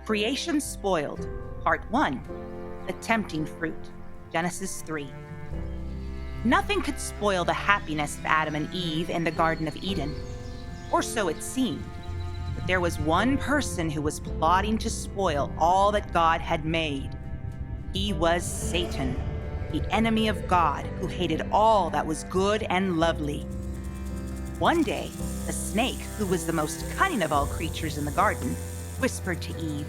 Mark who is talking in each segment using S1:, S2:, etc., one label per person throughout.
S1: Creation Spoiled, Part 1, The Tempting Fruit, Genesis 3. Nothing could spoil the happiness of Adam and Eve in the Garden of Eden, or so it seemed. But there was one person who was plotting to spoil all that God had made. He was Satan, the enemy of God, who hated all that was good and lovely. One day, the snake, who was the most cunning of all creatures in the garden, whispered to Eve,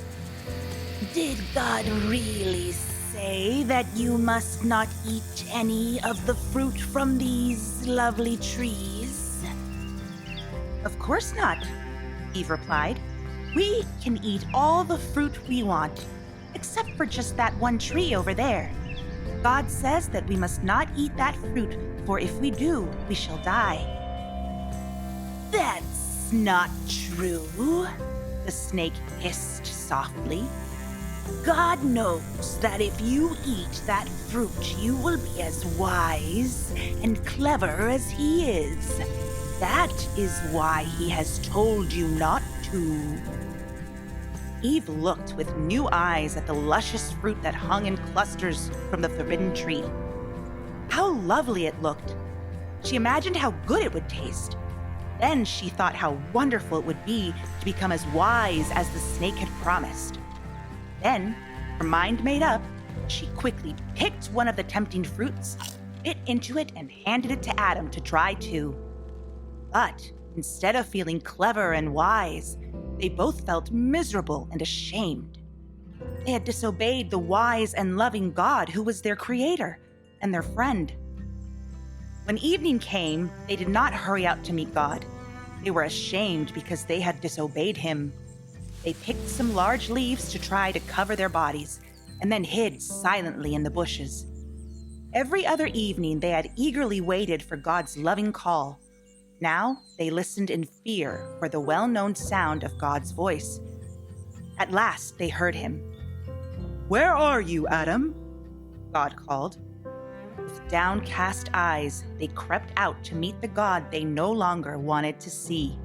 S2: "Did God really say that you must not eat any of the fruit from these lovely trees?"
S1: "Of course not," Eve replied. "We can eat all the fruit we want, except for just that one tree over there. God says that we must not eat that fruit, for if we do, we shall die."
S2: "That's not true,"
S1: the snake hissed softly.
S2: "God knows that if you eat that fruit, you will be as wise and clever as He is. That is why He has told you not to."
S1: Eve looked with new eyes at the luscious fruit that hung in clusters from the forbidden tree. How lovely it looked! She imagined how good it would taste. Then she thought how wonderful it would be to become as wise as the snake had promised. Then, her mind made up, she quickly picked one of the tempting fruits, bit into it, and handed it to Adam to try too. But instead of feeling clever and wise, they both felt miserable and ashamed. They had disobeyed the wise and loving God who was their creator and their friend. When evening came, they did not hurry out to meet God. They were ashamed because they had disobeyed Him. They picked some large leaves to try to cover their bodies, and then hid silently in the bushes. Every other evening, they had eagerly waited for God's loving call. Now, they listened in fear for the well-known sound of God's voice. At last, they heard Him. "Where are you, Adam?" God called. With downcast eyes, they crept out to meet the God they no longer wanted to see.